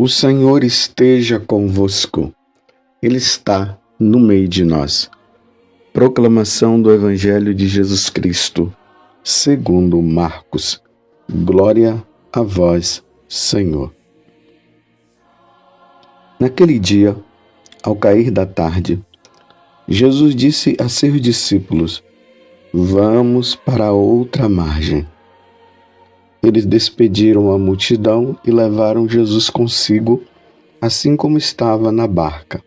O Senhor esteja convosco. Ele está no meio de nós. Proclamação do Evangelho de Jesus Cristo, segundo Marcos. Glória a vós, Senhor. Naquele dia, ao cair da tarde, Jesus disse a seus discípulos: Vamos para a outra margem. Eles despediram a multidão e levaram Jesus consigo, assim como estava na barca.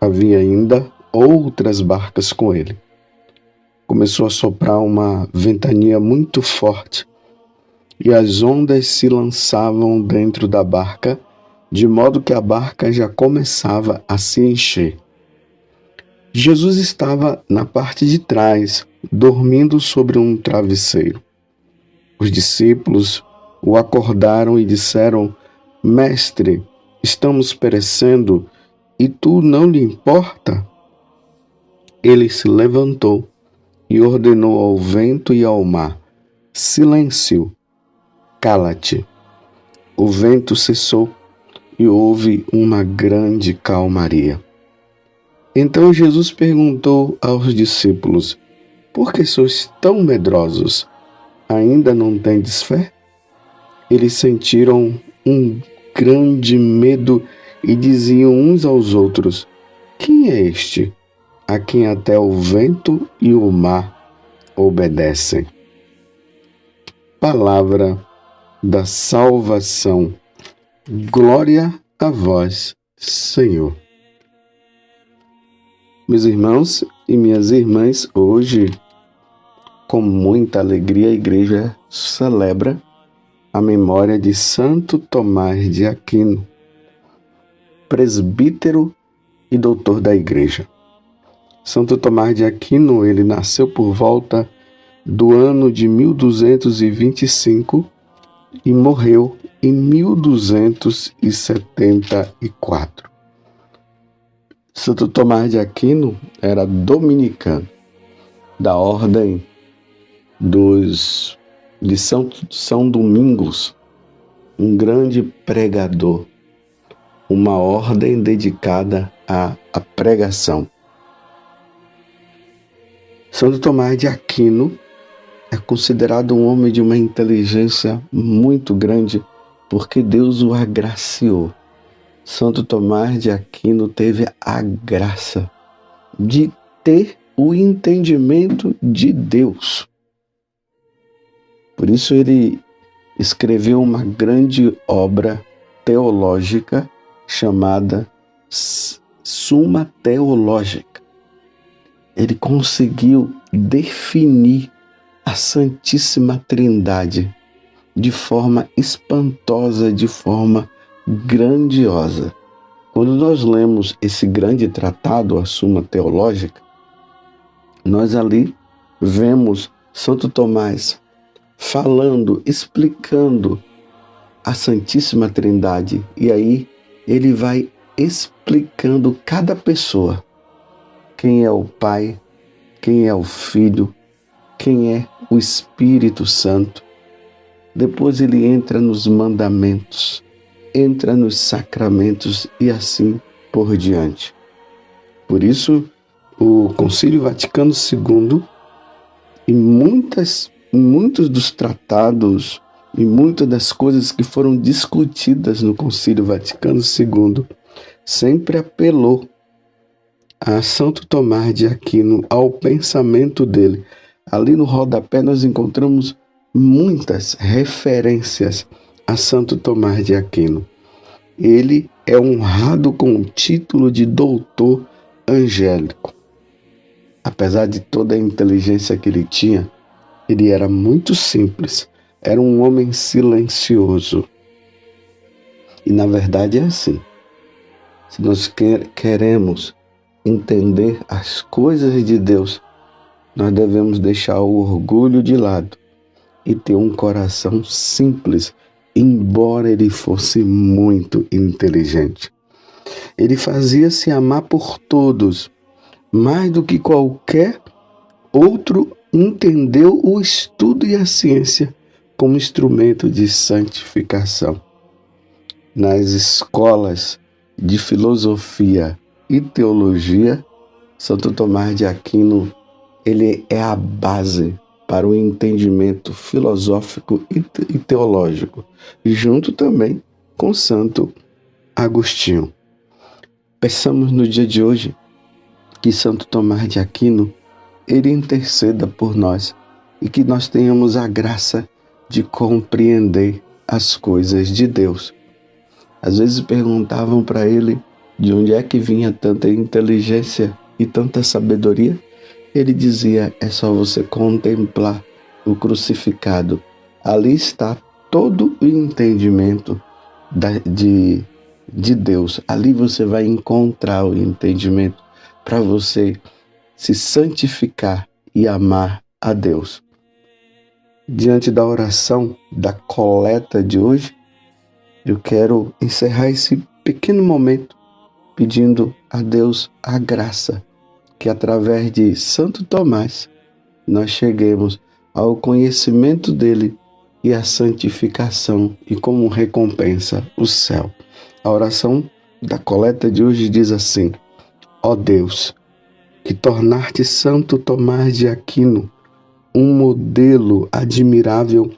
Havia ainda outras barcas com ele. Começou a soprar uma ventania muito forte, e as ondas se lançavam dentro da barca, de modo que a barca já começava a se encher. Jesus estava na parte de trás, dormindo sobre um travesseiro. Os discípulos o acordaram e disseram: Mestre, estamos perecendo e tu não lhe importa? Ele se levantou e ordenou ao vento e ao mar: Silêncio, cala-te. O vento cessou e houve uma grande calmaria. Então Jesus perguntou aos discípulos: Por que sois tão medrosos? Ainda não tendes fé? Eles sentiram um grande medo e diziam uns aos outros: Quem é este, a quem até o vento e o mar obedecem? Palavra da salvação. Glória a vós, Senhor. Meus irmãos e minhas irmãs, hoje, com muita alegria, a igreja celebra a memória de Santo Tomás de Aquino, presbítero e doutor da igreja. Santo Tomás de Aquino, ele nasceu por volta do ano de 1225 e morreu em 1274. Santo Tomás de Aquino era dominicano, da ordem de São Domingos, um grande pregador, uma ordem dedicada à pregação. Santo Tomás de Aquino é considerado um homem de uma inteligência muito grande, porque Deus o agraciou. Santo Tomás de Aquino teve a graça de ter o entendimento de Deus. Por isso ele escreveu uma grande obra teológica chamada Suma Teológica. Ele conseguiu definir a Santíssima Trindade de forma espantosa, de forma grandiosa. Quando nós lemos esse grande tratado, a Suma Teológica, nós ali vemos Santo Tomás falando, explicando a Santíssima Trindade. E aí ele vai explicando cada pessoa. Quem é o Pai, quem é o Filho, quem é o Espírito Santo. Depois ele entra nos mandamentos, entra nos sacramentos e assim por diante. Por isso, o Concílio Vaticano II e muitos dos tratados e muitas das coisas que foram discutidas no Concílio Vaticano II sempre apelou a Santo Tomás de Aquino, ao pensamento dele. Ali no rodapé nós encontramos muitas referências a Santo Tomás de Aquino. Ele é honrado com o título de doutor angélico. Apesar de toda a inteligência que ele tinha, ele era muito simples, era um homem silencioso. E na verdade é assim. Se nós queremos entender as coisas de Deus, nós devemos deixar o orgulho de lado e ter um coração simples, embora ele fosse muito inteligente. Ele fazia-se amar por todos, mais do que qualquer outro. Entendeu o estudo e a ciência como instrumento de santificação. nas escolas de filosofia e teologia, Santo Tomás de Aquino, ele é a base para o entendimento filosófico e teológico, junto também com Santo Agostinho. Peçamos no dia de hoje que Santo Tomás de Aquino, ele interceda por nós e que nós tenhamos a graça de compreender as coisas de Deus. Às vezes perguntavam para ele de onde é que vinha tanta inteligência e tanta sabedoria. Ele dizia, é só você contemplar o crucificado. Ali está todo o entendimento de Deus. Ali você vai encontrar o entendimento para você se santificar e amar a Deus. Diante da oração da coleta de hoje, eu quero encerrar esse pequeno momento pedindo a Deus a graça que através de Santo Tomás nós cheguemos ao conhecimento dele e à santificação e como recompensa o céu. A oração da coleta de hoje diz assim: ó Deus, que tornaste Santo Tomás de Aquino um modelo admirável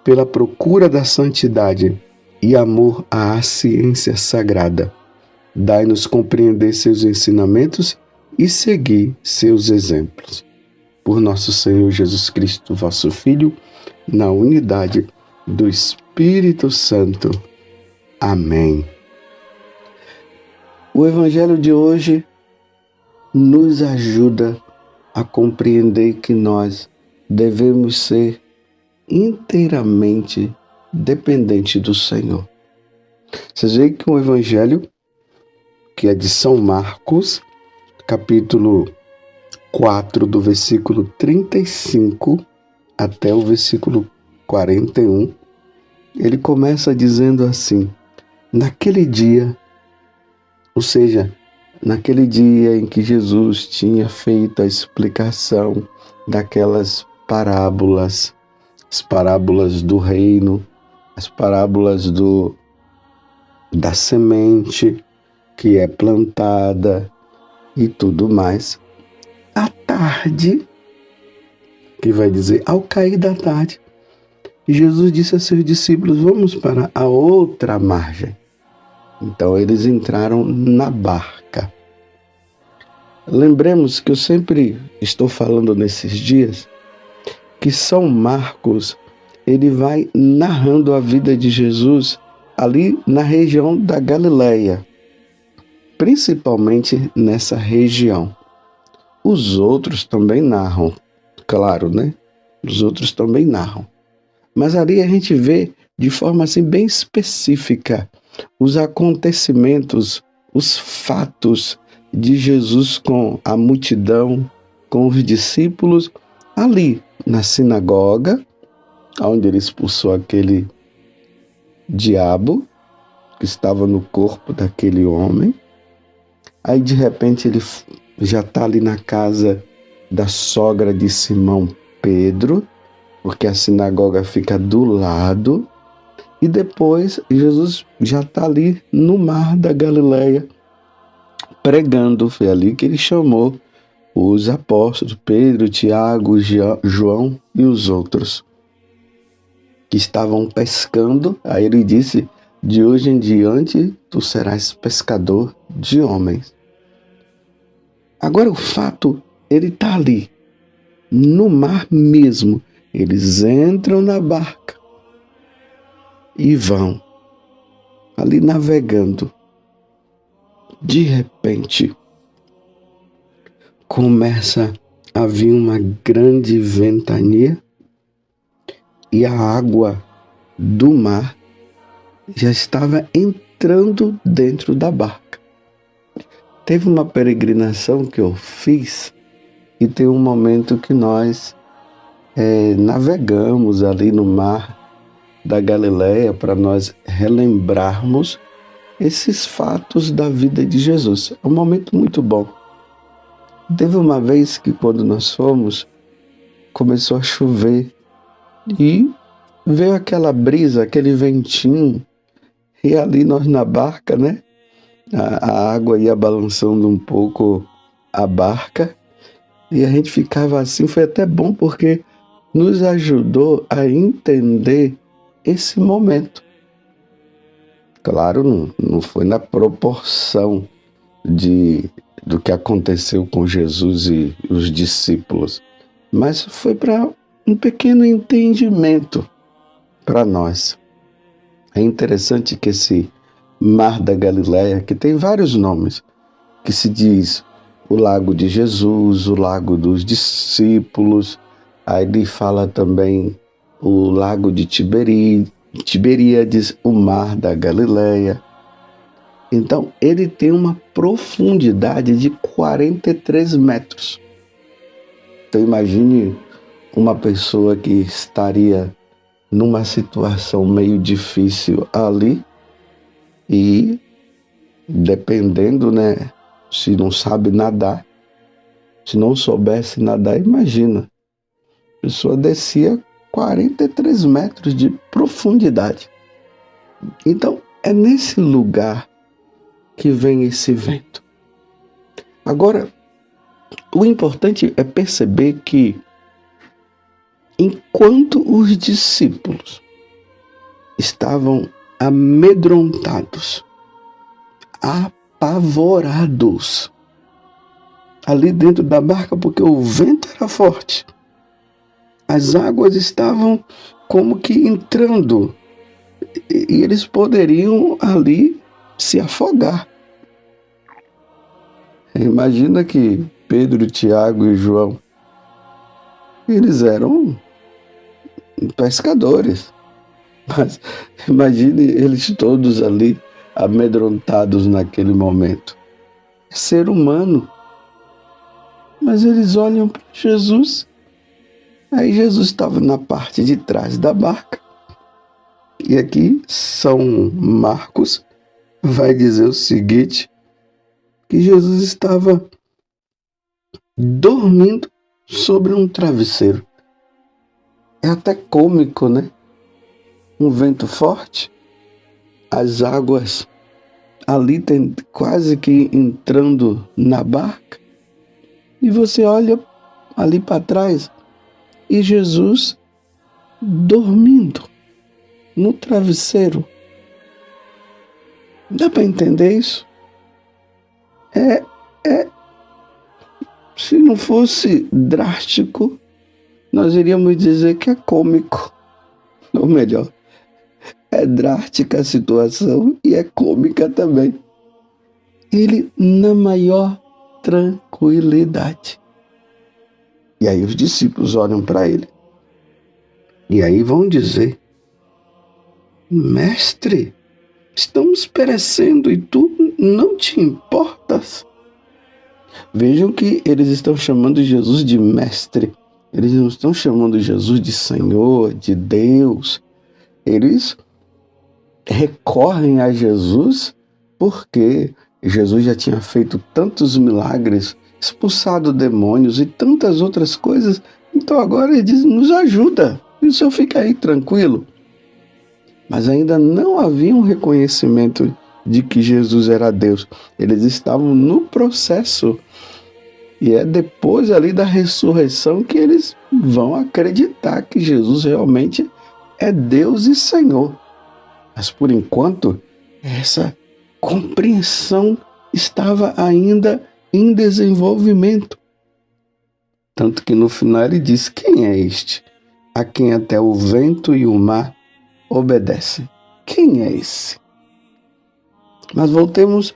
pela procura da santidade e amor à ciência sagrada. Dai-nos compreender seus ensinamentos e seguir seus exemplos. Por nosso Senhor Jesus Cristo, vosso Filho, na unidade do Espírito Santo. Amém. O Evangelho de hoje nos ajuda a compreender que nós devemos ser inteiramente dependentes do Senhor. Vocês veem que o Evangelho, que é de São Marcos, capítulo 4, do versículo 35 até o versículo 41, ele começa dizendo assim: naquele dia, ou seja, naquele dia em que Jesus tinha feito a explicação daquelas parábolas, as parábolas do reino, as parábolas da semente que é plantada e tudo mais. À tarde, que vai dizer, ao cair da tarde, Jesus disse a seus discípulos, vamos para a outra margem. Então eles entraram na barca. Lembremos que eu sempre estou falando nesses dias que São Marcos, ele vai narrando a vida de Jesus ali na região da Galileia, principalmente nessa região. Os outros também narram, claro, né? Os outros também narram. Mas ali a gente vê de forma assim bem específica os acontecimentos, os fatos de Jesus com a multidão, com os discípulos, ali na sinagoga, onde ele expulsou aquele diabo que estava no corpo daquele homem. Aí de repente ele já está ali na casa da sogra de Simão Pedro, porque a sinagoga fica do lado. E depois Jesus já está ali no mar da Galileia, pregando. Foi ali que ele chamou os apóstolos, Pedro, Tiago, João e os outros, que estavam pescando. Aí ele disse, de hoje em diante tu serás pescador de homens. Agora o fato, ele está ali, no mar mesmo. Eles entram na barca e vão ali navegando. De repente, começa a vir uma grande ventania e a água do mar já estava entrando dentro da barca. Teve uma peregrinação que eu fiz e tem um momento que nós navegamos ali no mar da Galileia para nós relembrarmos esses fatos da vida de Jesus. É um momento muito bom. Teve uma vez que quando nós fomos, começou a chover e veio aquela brisa, aquele ventinho, E ali nós na barca, né? A água ia balançando um pouco a barca e a gente ficava assim. Foi até bom porque nos ajudou a entender esse momento. Claro, não foi na proporção do que aconteceu com Jesus e os discípulos, mas foi para um pequeno entendimento para nós. É interessante que esse Mar da Galileia, que tem vários nomes, que se diz o Lago de Jesus, o Lago dos Discípulos, aí ele fala também o Lago de Tiberíades, o Mar da Galileia. Então, ele tem uma profundidade de 43 metros. Então, imagine uma pessoa que estaria numa situação meio difícil ali e, dependendo, né, se não sabe nadar, se não soubesse nadar, imagina, a pessoa descia 43 metros de profundidade. Então, é nesse lugar que vem esse vento. Agora, o importante é perceber que, enquanto os discípulos estavam amedrontados, apavorados, ali dentro da barca, porque o vento era forte, as águas estavam como que entrando, e eles poderiam ali se afogar. Imagina que Pedro, Tiago e João, eles eram pescadores, mas imagine eles todos ali amedrontados naquele momento. É ser humano, mas eles olham para Jesus. Aí Jesus estava na parte de trás da barca, e aqui São Marcos vai dizer o seguinte, que Jesus estava dormindo sobre um travesseiro. É até cômico, né? Um vento forte, as águas ali quase que entrando na barca, e você olha ali para trás e Jesus dormindo no travesseiro. Dá para entender isso? Se não fosse drástico, nós iríamos dizer que é cômico. Ou melhor, é drástica a situação e é cômica também. Ele na maior tranquilidade. E aí os discípulos olham para ele. E aí vão dizer: Mestre, estamos perecendo e tu não te importas? Vejam que eles estão chamando Jesus de mestre. Eles não estão chamando Jesus de Senhor, de Deus. Eles recorrem a Jesus porque Jesus já tinha feito tantos milagres, expulsado demônios e tantas outras coisas. Então agora ele diz: nos ajuda, e o senhor fica aí tranquilo. Mas ainda não havia um reconhecimento de que Jesus era Deus. Eles estavam no processo. E é depois ali da ressurreição que eles vão acreditar que Jesus realmente é Deus e Senhor. Mas por enquanto, essa compreensão estava ainda em desenvolvimento. Tanto que no final ele diz: quem é este, a quem até o vento e o mar obedecem? Quem é esse? Mas voltemos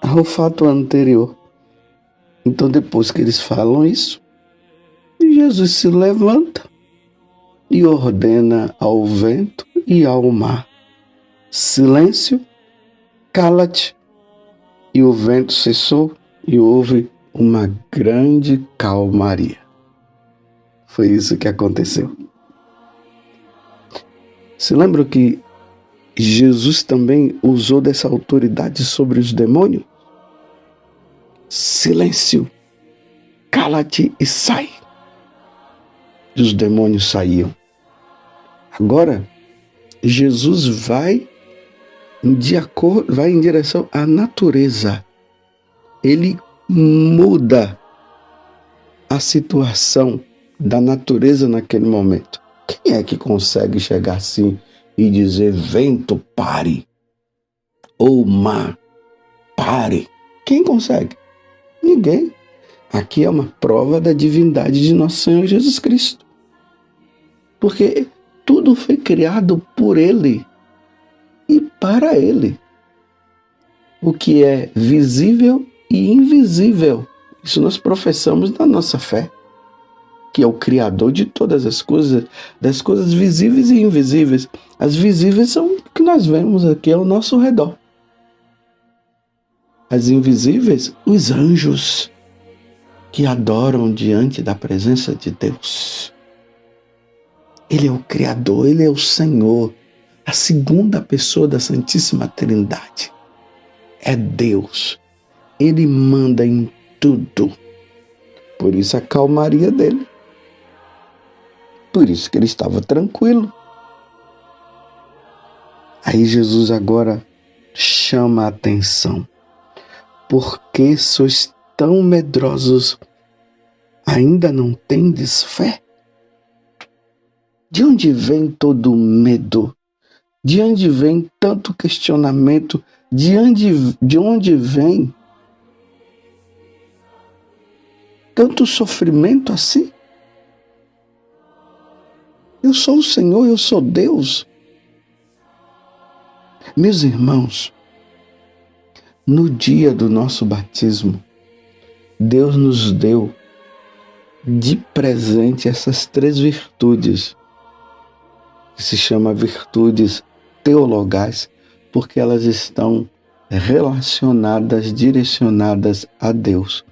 ao fato anterior. Então, depois que eles falam isso, Jesus se levanta e ordena ao vento e ao mar: silêncio, cala-te. E o vento cessou e houve uma grande calmaria. Foi isso que aconteceu. Se lembra que Jesus também usou dessa autoridade sobre os demônios? Silêncio, cala-te e sai. E os demônios saíam. Agora, Jesus vai vai em direção à natureza. Ele muda a situação da natureza naquele momento. Quem é que consegue chegar assim e dizer: vento, pare, ou mar, pare? Quem consegue? Ninguém. Aqui é uma prova da divindade de nosso Senhor Jesus Cristo. Porque tudo foi criado por Ele e para Ele. O que é visível e invisível. Isso nós professamos na nossa fé. Que é o Criador de todas as coisas, das coisas visíveis e invisíveis. As visíveis são o que nós vemos aqui ao nosso redor. As invisíveis, os anjos que adoram diante da presença de Deus. Ele é o Criador, Ele é o Senhor, a segunda pessoa da Santíssima Trindade. É Deus. Ele manda em tudo. Por isso a calmaria dele. Por isso que ele estava tranquilo. Aí Jesus agora chama a atenção. Por que sois tão medrosos? Ainda não tendes fé? De onde vem todo o medo? De onde vem tanto questionamento? De onde vem tanto sofrimento assim? Eu sou o Senhor, eu sou Deus. Meus irmãos, no dia do nosso batismo, Deus nos deu de presente essas 3 virtudes, que se chama virtudes teologais, porque elas estão relacionadas, direcionadas a Deus.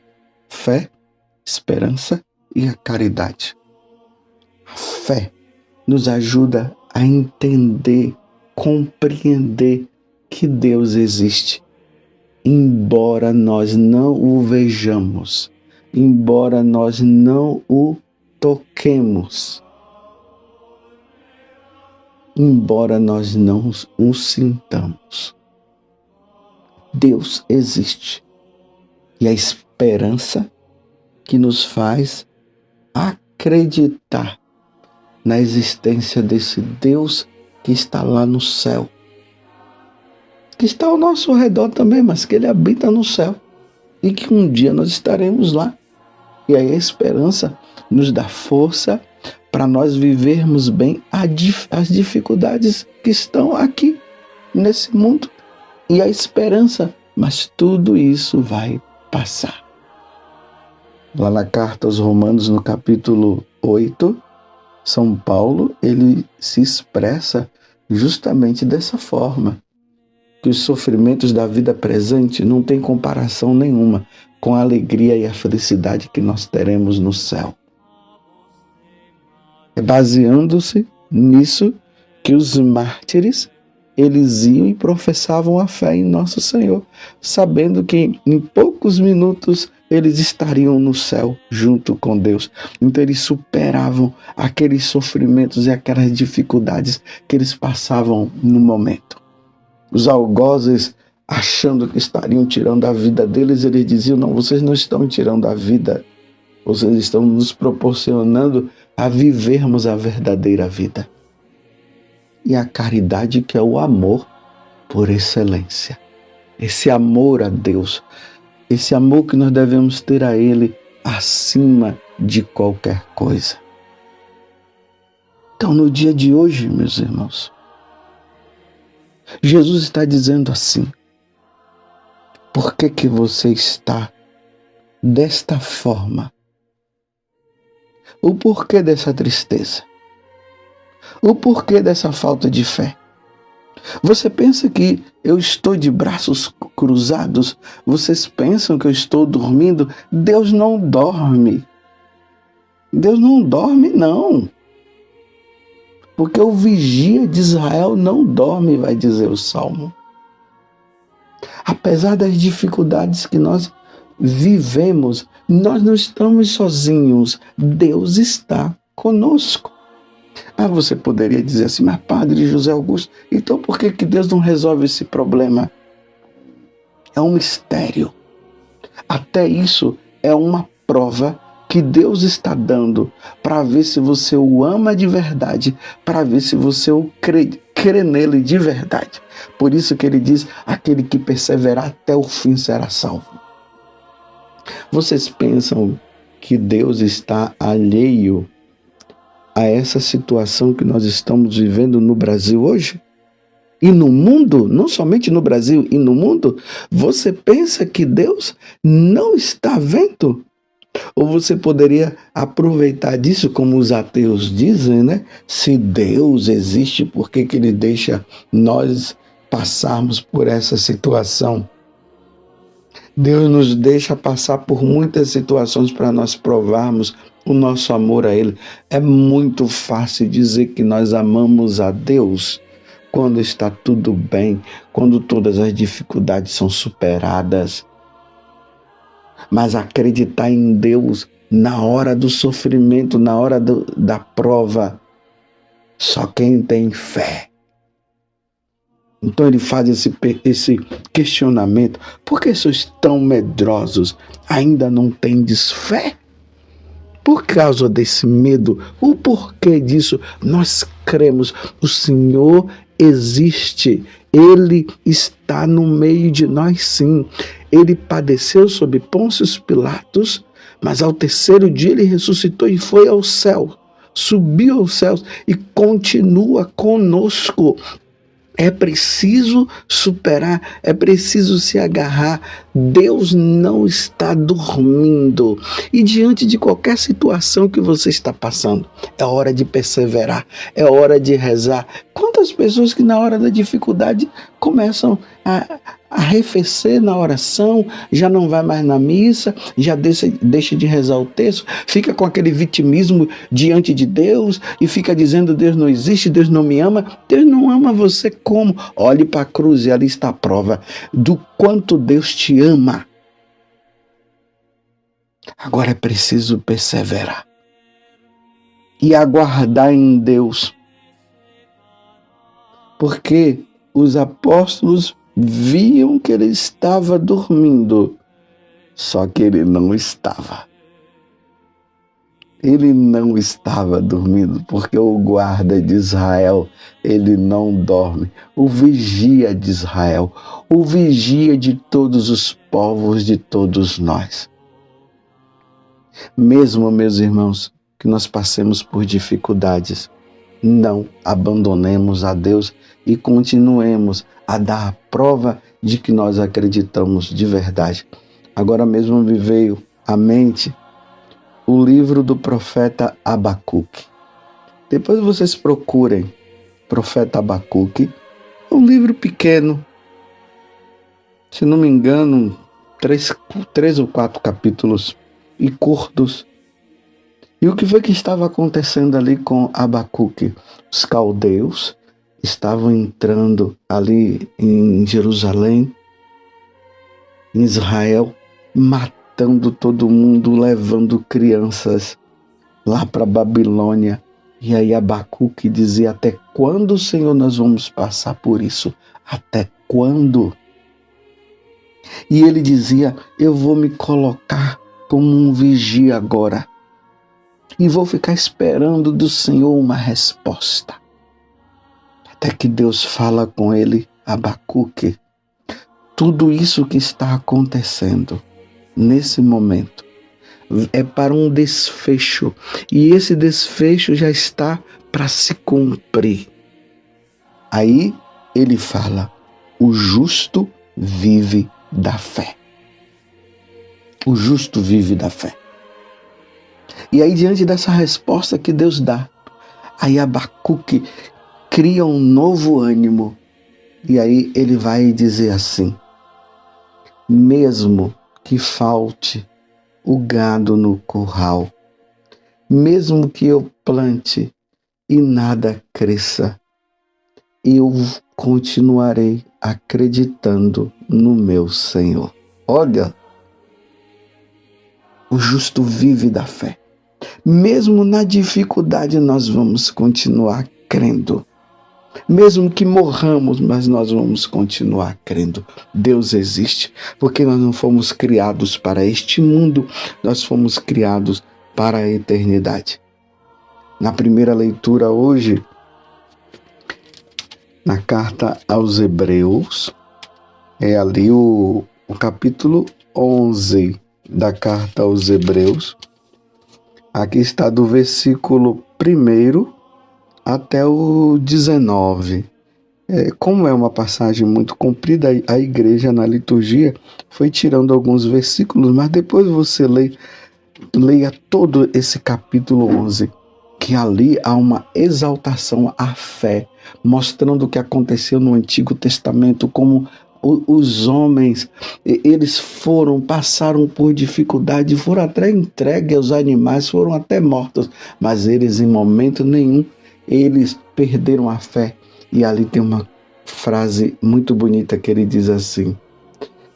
Fé, esperança e a caridade. A fé nos ajuda a entender, compreender que Deus existe, embora nós não o vejamos, embora nós não o toquemos, embora nós não o sintamos. Deus existe. E a esperança que nos faz acreditar na existência desse Deus que está lá no céu, que está ao nosso redor também, mas que Ele habita no céu e que um dia nós estaremos lá. E aí a esperança nos dá força para nós vivermos bem as dificuldades que estão aqui nesse mundo. E a esperança, mas tudo isso vai passar. Lá na carta aos Romanos, no capítulo 8, São Paulo, ele se expressa justamente dessa forma, que os sofrimentos da vida presente não têm comparação nenhuma com a alegria e a felicidade que nós teremos no céu. É baseando-se nisso que os mártires, eles iam e professavam a fé em nosso Senhor, sabendo que em poucos minutos eles estariam no céu junto com Deus. Então eles superavam aqueles sofrimentos e aquelas dificuldades que eles passavam no momento. Os algozes, achando que estariam tirando a vida deles, eles diziam: não, vocês não estão tirando a vida, vocês estão nos proporcionando a vivermos a verdadeira vida. E a caridade, que é o amor por excelência. Esse amor a Deus, esse amor que nós devemos ter a Ele acima de qualquer coisa. Então, no dia de hoje, meus irmãos, Jesus está dizendo assim: por que você está desta forma? O porquê dessa tristeza? O porquê dessa falta de fé? Você pensa que eu estou de braços cruzados? Vocês pensam que eu estou dormindo? Deus não dorme. Deus não dorme, não. Porque o vigia de Israel não dorme, vai dizer o Salmo. Apesar das dificuldades que nós vivemos, nós não estamos sozinhos. Deus está conosco. Ah, você poderia dizer assim, mas Padre José Augusto, então por que Deus não resolve esse problema? É um mistério. Até isso é uma prova que Deus está dando para ver se você o ama de verdade, para ver se você o crê nele de verdade. Por isso que ele diz, aquele que perseverar até o fim será salvo. Vocês pensam que Deus está alheio a essa situação que nós estamos vivendo no Brasil hoje? E no mundo, não somente no Brasil, e no mundo, você pensa que Deus não está vendo? Ou você poderia aproveitar disso, como os ateus dizem, né? Se Deus existe, por que Ele deixa nós passarmos por essa situação? Deus nos deixa passar por muitas situações para nós provarmos o nosso amor a Ele. É muito fácil dizer que nós amamos a Deus quando está tudo bem, quando todas as dificuldades são superadas. Mas acreditar em Deus na hora do sofrimento, na hora da prova, só quem tem fé. Então ele faz esse questionamento. Por que sois tão medrosos? Ainda não tendes fé? Por causa desse medo, o porquê disso, nós cremos. O Senhor existe. Ele está no meio de nós, sim. Ele padeceu sob Pôncio Pilatos, mas ao terceiro dia ele ressuscitou e foi ao céu. Subiu aos céus e continua conosco. É preciso superar, é preciso se agarrar. Deus não está dormindo. E diante de qualquer situação que você está passando, é hora de perseverar, é hora de rezar. Quantas pessoas que na hora da dificuldade começam a arrefecer na oração, já não vai mais na missa, já deixa de rezar o texto, fica com aquele vitimismo diante de Deus e fica dizendo Deus não existe, Deus não me ama. Deus não ama você como? Olhe para a cruz e ali está a prova do quanto Deus te ama. Agora é preciso perseverar e aguardar em Deus, porque os apóstolos viam que ele estava dormindo, só que ele não estava. Ele não estava dormindo, porque o guarda de Israel, ele não dorme. O vigia de Israel, o vigia de todos os povos, de todos nós. Mesmo, meus irmãos, que nós passemos por dificuldades, não abandonemos a Deus e continuemos a dar a prova de que nós acreditamos de verdade. Agora mesmo me veio à mente o livro do profeta Abacuque. Depois vocês procurem profeta Abacuque. É um livro pequeno, se não me engano, 3 ou 4 capítulos e curtos. E o que foi que estava acontecendo ali com Abacuque? Os caldeus estavam entrando ali em Jerusalém, em Israel, matando todo mundo, levando crianças lá para Babilônia. E aí Abacuque dizia, até quando, Senhor, nós vamos passar por isso? Até quando? E ele dizia, eu vou me colocar como um vigia agora e vou ficar esperando do Senhor uma resposta. Até que Deus fala com ele, Abacuque, tudo isso que está acontecendo nesse momento é para um desfecho, e esse desfecho já está para se cumprir. Aí ele fala, o justo vive da fé. O justo vive da fé. E aí, diante dessa resposta que Deus dá, aí Abacuque cria um novo ânimo. E aí ele vai dizer assim, mesmo que falte o gado no curral, mesmo que eu plante e nada cresça, eu continuarei acreditando no meu Senhor. Olha, o justo vive da fé. Mesmo na dificuldade, nós vamos continuar crendo. Mesmo que morramos, mas nós vamos continuar crendo. Deus existe, porque nós não fomos criados para este mundo, nós fomos criados para a eternidade. Na primeira leitura hoje, na carta aos Hebreus, é ali o capítulo 11 da carta aos Hebreus. Aqui está do versículo 1 até o 19. Como é uma passagem muito comprida, a igreja na liturgia foi tirando alguns versículos, mas depois você leia todo esse capítulo 11, que ali há uma exaltação à fé, mostrando o que aconteceu no Antigo Testamento, como os homens, eles passaram por dificuldade, foram até entregues aos animais, foram até mortos, mas eles em momento nenhum, eles perderam a fé. E ali tem uma frase muito bonita que ele diz assim: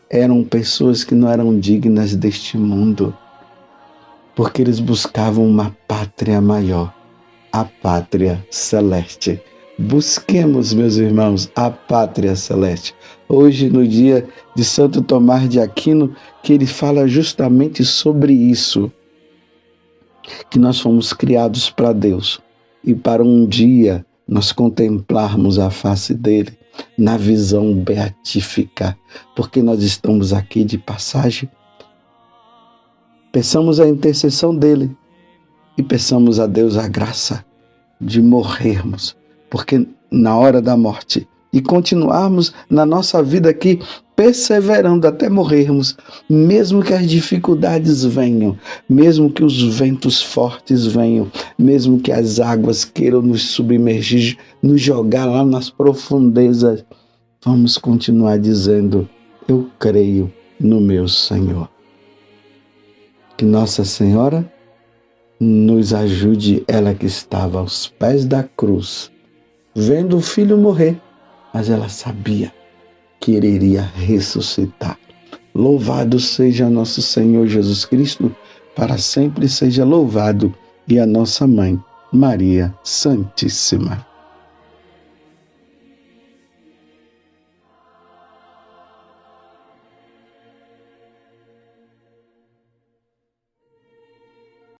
eram pessoas que não eram dignas deste mundo, porque eles buscavam uma pátria maior, a pátria celeste. Busquemos, meus irmãos, a pátria celeste. Hoje, no dia de Santo Tomás de Aquino, que ele fala justamente sobre isso, que nós fomos criados para Deus e para um dia nós contemplarmos a face dele na visão beatífica, porque nós estamos aqui de passagem. Peçamos a intercessão dele e peçamos a Deus a graça de morrermos, porque na hora da morte, e continuarmos na nossa vida aqui, perseverando até morrermos, mesmo que as dificuldades venham, mesmo que os ventos fortes venham, mesmo que as águas queiram nos submergir, nos jogar lá nas profundezas, vamos continuar dizendo: eu creio no meu Senhor. Que Nossa Senhora nos ajude, ela que estava aos pés da cruz, vendo o filho morrer, mas ela sabia que ele iria ressuscitar. Louvado seja nosso Senhor Jesus Cristo, para sempre seja louvado, e a nossa Mãe, Maria Santíssima.